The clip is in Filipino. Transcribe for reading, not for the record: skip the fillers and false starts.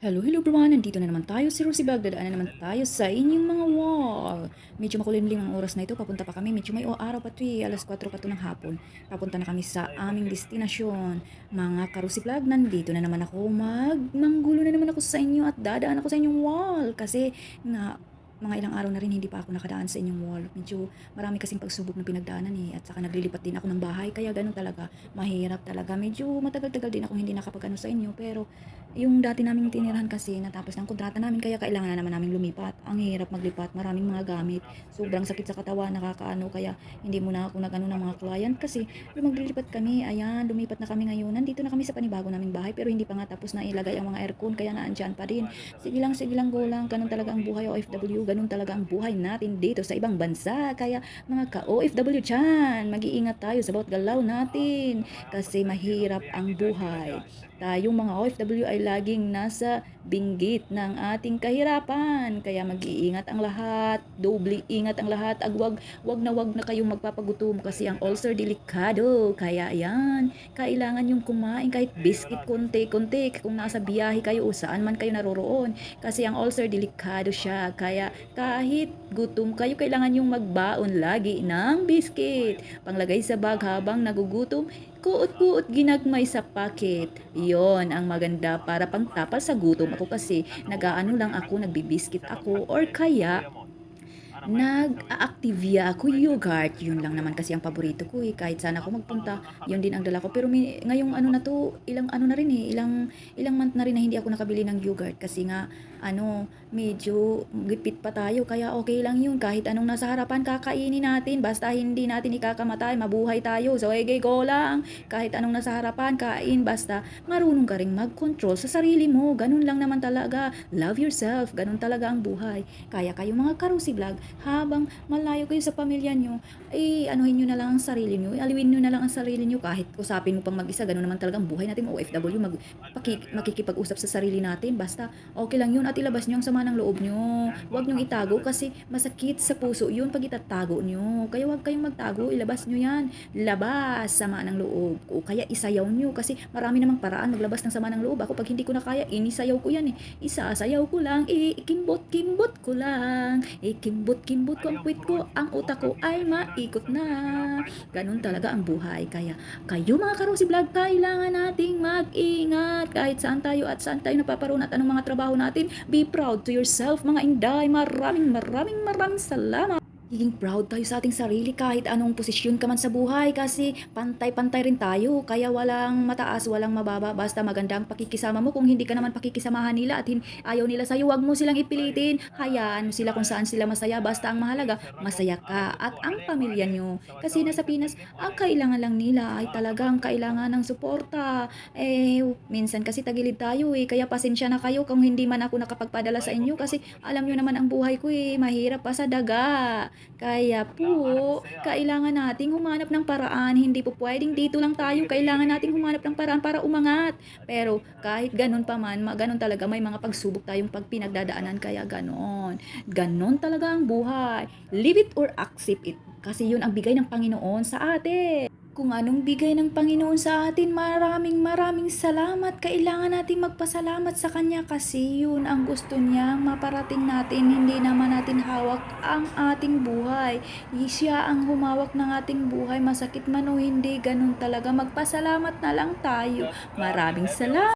Hello everyone! Nandito na naman tayo, si Rosie Vlog. Dadaan na naman tayo sa inyong mga wall. Medyo makulimlim ang oras na ito. Papunta pa kami. Medyo may araw pa ito eh. Alas 4 pa ito ng hapon. Papunta na kami sa aming destinasyon. Mga Karusi Vlog, nandito na naman ako. Manggulo na naman ako sa inyo at dadaan ako sa inyong wall. Kasi nga, mga ilang araw na rin hindi pa ako nakadaan sa inyong wall. Medyo marami kasing pagsubok na pinagdaanan eh. At saka naglilipat din ako ng bahay. Kaya ganun talaga. Mahirap talaga. Medyo matagal-tagal din ako hindi nakapag-ano sa inyo. Pero yung dati naming tinirahan kasi natapos ng kontrata namin kaya kailangan na naman naming lumipat. Ang hirap maglipat, maraming mga gamit. Sobrang sakit sa katawan, nakakaano kaya hindi muna ako nag-ano ng mga client kasi yung maglilipat kami, ayan, lumipat na kami ngayon. Nandito na kami sa panibago naming bahay pero hindi pa nga tapos na ilagay ang mga aircon kaya naandyan pa rin. Sige lang, go lang. Ganun talaga ang buhay OFW, ganun talaga ang buhay natin dito sa ibang bansa. Kaya mga ka-OFW dyan, mag-iingat tayo sa bawat galaw natin kasi mahirap ang buhay. Tayong mga OFW ay laging nasa binggit ng ating kahirapan. Kaya mag-iingat ang lahat, doble ingat ang lahat. Wag na kayong magpapagutom kasi ang ulcer delikado. Kaya ayan, kailangan yung kumain kahit biscuit konti-konti kung nasa biyahe kayo o saan man kayo naroroon. Kasi ang ulcer delikado siya. Kaya kahit gutom kayo, kailangan yung magbaon lagi ng biscuit. Panglagay sa bag habang nagugutom, kuot-kuot ginagmay sa packet. Yon ang maganda para pangtapal sa gutom ako kasi nag-aano lang ako, nagbibiskit ako or kaya nag-a-Activia ako yogurt. Yun lang naman kasi ang paborito ko eh. Kahit saan ako magpunta, yun din ang dala ko. Pero ngayong ano na to, ilang ano na rin eh, ilang month na rin na hindi ako nakabili ng yogurt kasi nga ano, medyo gipit pa tayo kaya okay lang yun. Kahit anong nasa harapan kakainin natin basta hindi natin ikakamatay, mabuhay tayo. So ege go lang. Kahit anong nasa harapan kain basta marunong ka ring mag-control sa sarili mo. Ganun lang naman talaga. Love yourself. Ganun talaga ang buhay. Kaya kayo mga Karusi Vlog, habang malayo kayo sa pamilya nyo, ay anuhin nyo na lang ang sarili nyo, aliwin nyo na lang ang sarili nyo kahit usapin mo pang mag-isa, ganun naman talagang buhay natin OFW, makikipag-usap sa sarili natin, basta okay lang yun at ilabas nyo ang sama ng loob nyo, huwag nyo itago kasi masakit sa puso yun pag itatago nyo, kaya huwag kayong magtago, ilabas nyo yan, labas sama ng loob, o kaya isayaw nyo kasi marami namang paraan maglabas ng sama ng loob. Ako pag hindi ko na kaya, inisayaw ko yan eh, isasayaw ko lang, ikimbot-kimbot ko lang, ikimbot-kimbot ko ang puwit ko, ang utak ko ay maikot na. Ganun talaga ang buhay. Kaya kayo mga Karusi Vlog, kailangan nating mag-ingat kahit saan tayo at saan tayo napaparoon at anong mga trabaho natin. Be proud to yourself mga inday. Maraming salamat. Higing proud tayo sa ating sarili kahit anong posisyon ka man sa buhay kasi pantay-pantay rin tayo. Kaya walang mataas, walang mababa. Basta maganda ang pakikisama mo. Kung hindi ka naman pakikisamahan nila at ayaw nila sa'yo, wag mo silang ipilitin. Hayaan mo sila kung saan sila masaya. Basta ang mahalaga, masaya ka at ang pamilya nyo. Kasi nasa Pinas, ang kailangan lang nila ay talagang kailangan ng suporta. Minsan kasi tagilid tayo eh. Kaya pasensya na kayo kung hindi man ako nakapagpadala sa inyo kasi alam nyo naman ang buhay ko eh. Mahirap pa sa daga. Kaya po, kailangan nating humanap ng paraan. Hindi po pwedeng dito lang tayo. Kailangan nating humanap ng paraan para umangat. Pero kahit ganun pa man, ganun talaga, may mga pagsubok tayong pag pinagdadaanan. Kaya ganon. Ganon talaga ang buhay. Live it or accept it. Kasi yun ang bigay ng Panginoon sa atin. Kung anong bigay ng Panginoon sa atin, maraming salamat. Kailangan nating magpasalamat sa Kanya kasi yun ang gusto niyang maparating natin. Hindi naman natin hawak ang ating buhay. Siya ang humawak ng ating buhay. Masakit man o hindi, ganun talaga. Magpasalamat na lang tayo. Maraming salamat.